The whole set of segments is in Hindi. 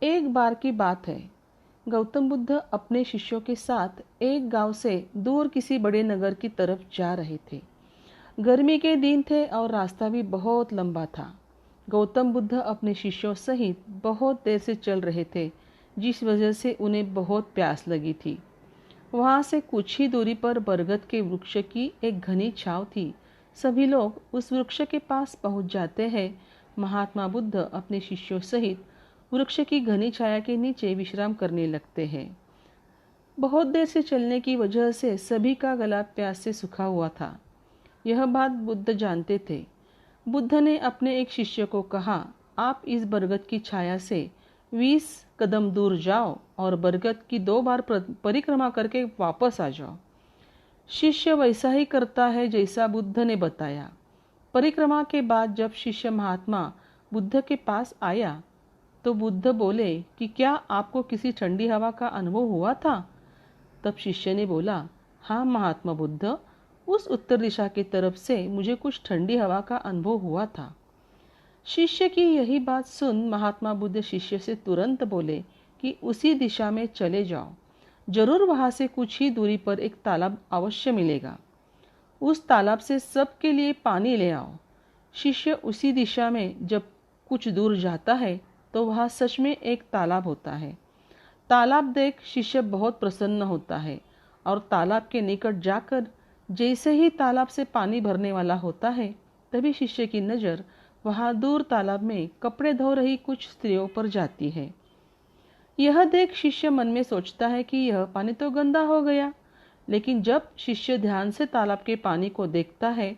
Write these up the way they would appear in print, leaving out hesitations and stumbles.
एक बार की बात है, गौतम बुद्ध अपने शिष्यों के साथ एक गांव से दूर किसी बड़े नगर की तरफ जा रहे थे। गर्मी के दिन थे और रास्ता भी बहुत लंबा था। गौतम बुद्ध अपने शिष्यों सहित बहुत देर से चल रहे थे, जिस वजह से उन्हें बहुत प्यास लगी थी। वहां से कुछ ही दूरी पर बरगद के वृक्ष की एक घनी छांव थी। सभी लोग उस वृक्ष के पास पहुंच जाते हैं। महात्मा बुद्ध अपने शिष्यों सहित वृक्ष की घनी छाया के नीचे विश्राम करने लगते हैं। बहुत देर से चलने की वजह से सभी का गला प्यास से सूखा हुआ था। यह बात बुद्ध जानते थे। बुद्ध ने अपने एक शिष्य को कहा, आप इस बरगद की छाया से 20 कदम दूर जाओ और बरगद की 2 बार परिक्रमा करके वापस आ जाओ। शिष्य वैसा ही करता है जैसा बुद्ध ने बताया। परिक्रमा के बाद जब शिष्य महात्मा बुद्ध के पास आया तो बुद्ध बोले कि क्या आपको किसी ठंडी हवा का अनुभव हुआ था? तब शिष्य ने बोला, हाँ महात्मा बुद्ध, उस उत्तर दिशा की तरफ से मुझे कुछ ठंडी हवा का अनुभव हुआ था। शिष्य की यही बात सुन महात्मा बुद्ध शिष्य से तुरंत बोले कि उसी दिशा में चले जाओ, जरूर वहां से कुछ ही दूरी पर एक तालाब अवश्य मिलेगा। उस तालाब से सबके लिए पानी ले आओ। शिष्य उसी दिशा में जब कुछ दूर जाता है तो वहां सच में एक तालाब होता है। तालाब देख शिष्य बहुत प्रसन्न होता है और तालाब के निकट जाकर जैसे ही तालाब से पानी भरने वाला होता है, तभी शिष्य की नज़र वहां दूर तालाब में कपड़े धो रही कुछ स्त्रियों पर जाती है। यह देख शिष्य मन में सोचता है कि यह पानी तो गंदा हो गया, लेकिन जब शिष्य ध्यान से तालाब के पानी को देखता है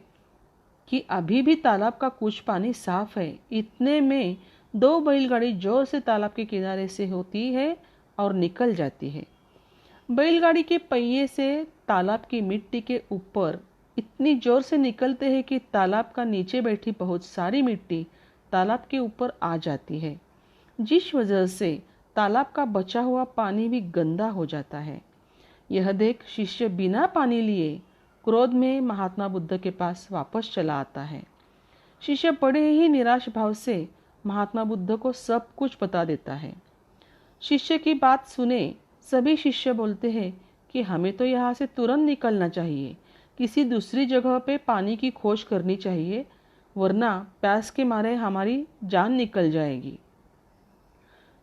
कि अभी भी तालाब का कुछ पानी साफ है, इतने में 2 बैलगाड़ी जोर से तालाब के किनारे से होती है और निकल जाती है। बैलगाड़ी के पहिए से तालाब की मिट्टी के ऊपर इतनी जोर से निकलते हैं कि तालाब का नीचे बैठी बहुत सारी मिट्टी तालाब के ऊपर आ जाती है, जिस वजह से तालाब का बचा हुआ पानी भी गंदा हो जाता है। यह देख शिष्य बिना पानी लिए क्रोध में महात्मा बुद्ध के पास वापस चला आता है। शिष्य बड़े ही निराश भाव से महात्मा बुद्ध को सब कुछ बता देता है। शिष्य की बात सुने सभी शिष्य बोलते हैं कि हमें तो यहाँ से तुरंत निकलना चाहिए, किसी दूसरी जगह पे पानी की खोज करनी चाहिए, वरना प्यास के मारे हमारी जान निकल जाएगी।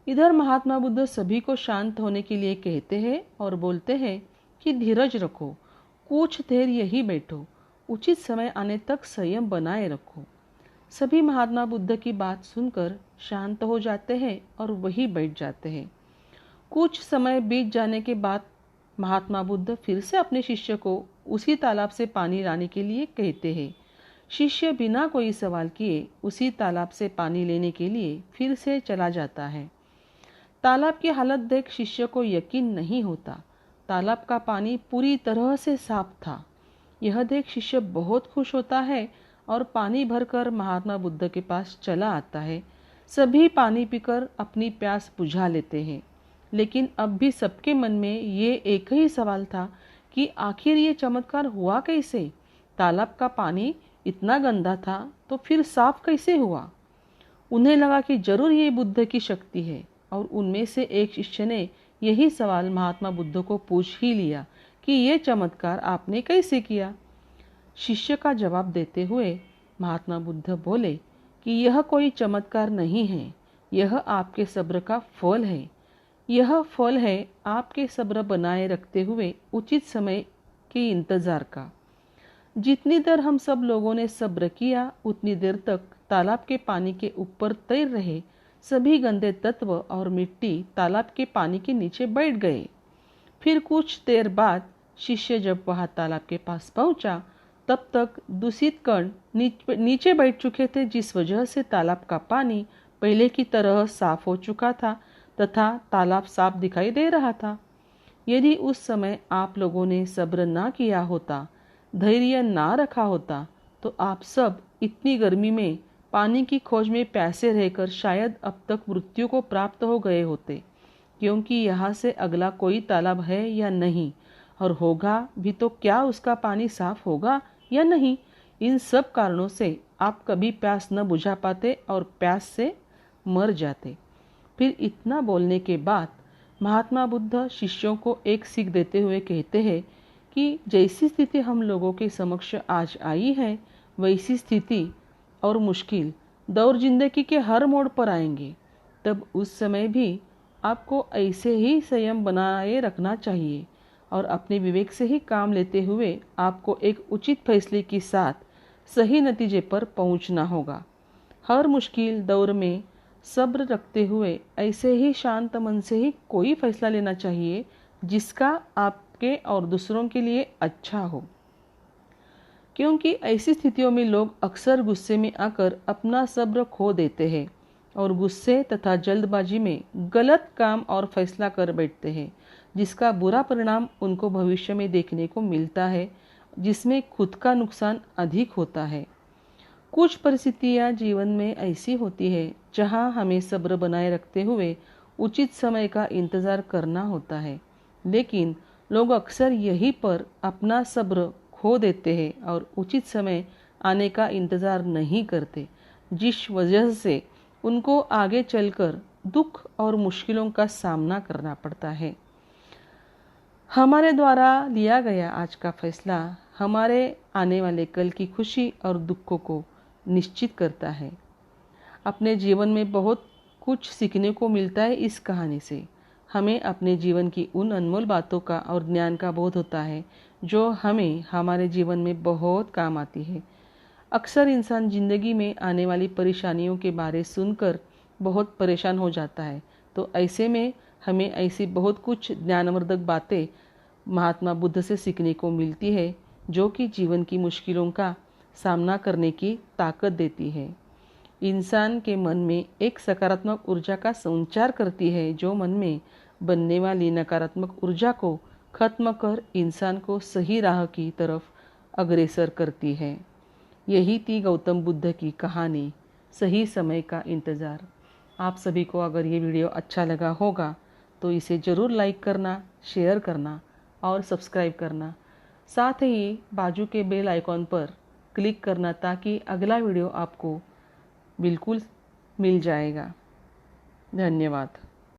इधर महात्मा बुद्ध सभी को शांत होने के लिए कहते हैं और बोलते हैं कि धीरज रखो, कुछ देर यही बैठो, उचित समय आने तक संयम बनाए रखो। सभी महात्मा बुद्ध की बात सुनकर शांत हो जाते हैं और वही बैठ जाते हैं। कुछ समय बीत जाने के बाद महात्मा बुद्ध फिर से अपने शिष्य को उसी तालाब से पानी लाने के लिए कहते हैं। शिष्य बिना कोई सवाल किए उसी तालाब से पानी लेने के लिए फिर से चला जाता है। तालाब की हालत देख शिष्य को यकीन नहीं होता। तालाब का पानी पूरी तरह से साफ था। यह देख शिष्य बहुत खुश होता है और पानी भरकर महात्मा बुद्ध के पास चला आता है। सभी पानी पीकर अपनी प्यास बुझा लेते हैं, लेकिन अब भी सबके मन में ये एक ही सवाल था कि आखिर ये चमत्कार हुआ कैसे? तालाब का पानी इतना गंदा था तो फिर साफ कैसे हुआ? उन्हें लगा कि जरूर ये बुद्ध की शक्ति है और उनमें से एक शिष्य ने यही सवाल महात्मा बुद्ध को पूछ ही लिया कि ये चमत्कार आपने कैसे किया? शिष्य का जवाब देते हुए महात्मा बुद्ध बोले कि यह कोई चमत्कार नहीं है, यह आपके सब्र का फल है। यह फल है आपके सब्र बनाए रखते हुए उचित समय के इंतजार का। जितनी देर हम सब लोगों ने सब्र किया, उतनी देर तक तालाब के पानी के ऊपर तैर रहे सभी गंदे तत्व और मिट्टी तालाब के पानी के नीचे बैठ गए। फिर कुछ देर बाद शिष्य जब वहां तालाब के पास पहुंचा, तब तक दूषित कण नीचे बैठ चुके थे, जिस वजह से तालाब का पानी पहले की तरह साफ हो चुका था तथा तालाब साफ दिखाई दे रहा था। यदि उस समय आप लोगों ने सब्र ना किया होता, धैर्य ना रखा होता, तो आप सब इतनी गर्मी में पानी की खोज में प्यासे रहकर शायद अब तक मृत्यु को प्राप्त हो गए होते, क्योंकि यहाँ से अगला कोई तालाब है या नहीं, और होगा भी तो क्या उसका पानी साफ होगा या नहीं। इन सब कारणों से आप कभी प्यास न बुझा पाते और प्यास से मर जाते। फिर इतना बोलने के बाद महात्मा बुद्ध शिष्यों को एक सीख देते हुए कहते हैं कि जैसी स्थिति हम लोगों के समक्ष आज आई है, वैसी स्थिति और मुश्किल दौर जिंदगी के हर मोड़ पर आएंगे। तब उस समय भी आपको ऐसे ही संयम बनाए रखना चाहिए और अपने विवेक से ही काम लेते हुए आपको एक उचित फैसले के साथ सही नतीजे पर पहुंचना होगा। हर मुश्किल दौर में सब्र रखते हुए ऐसे ही शांत मन से ही कोई फैसला लेना चाहिए जिसका आपके और दूसरों के लिए अच्छा हो, क्योंकि ऐसी स्थितियों में लोग अक्सर गुस्से में आकर अपना सब्र खो देते हैं और गुस्से तथा जल्दबाजी में गलत काम और फैसला कर बैठते हैं, जिसका बुरा परिणाम उनको भविष्य में देखने को मिलता है, जिसमें खुद का नुकसान अधिक होता है। कुछ परिस्थितियां जीवन में ऐसी होती है जहां हमें सब्र बनाए रखते हुए उचित समय का इंतज़ार करना होता है, लेकिन लोग अक्सर यहीं पर अपना सब्र खो देते हैं और उचित समय आने का इंतज़ार नहीं करते, जिस वजह से उनको आगे चलकर दुख और मुश्किलों का सामना करना पड़ता है। हमारे द्वारा लिया गया आज का फैसला हमारे आने वाले कल की खुशी और दुखों को निश्चित करता है। अपने जीवन में बहुत कुछ सीखने को मिलता है इस कहानी से। हमें अपने जीवन की उन अनमोल बातों का और ज्ञान का बोध होता है जो हमें हमारे जीवन में बहुत काम आती है। अक्सर इंसान जिंदगी में आने वाली परेशानियों के बारे सुनकर बहुत परेशान हो जाता है, तो ऐसे में हमें ऐसी बहुत कुछ ज्ञानवर्धक बातें महात्मा बुद्ध से सीखने को मिलती है, जो कि जीवन की मुश्किलों का सामना करने की ताकत देती है। इंसान के मन में एक सकारात्मक ऊर्जा का संचार करती है, जो मन में बनने वाली नकारात्मक ऊर्जा को खत्म कर इंसान को सही राह की तरफ अग्रसर करती है। यही थी गौतम बुद्ध की कहानी, सही समय का इंतज़ार। आप सभी को अगर ये वीडियो अच्छा लगा होगा तो इसे ज़रूर लाइक करना, शेयर करना और सब्सक्राइब करना। साथ ही बाजू के बेल आइकॉन पर क्लिक करना ताकि अगला वीडियो आपको बिल्कुल मिल जाएगा। धन्यवाद।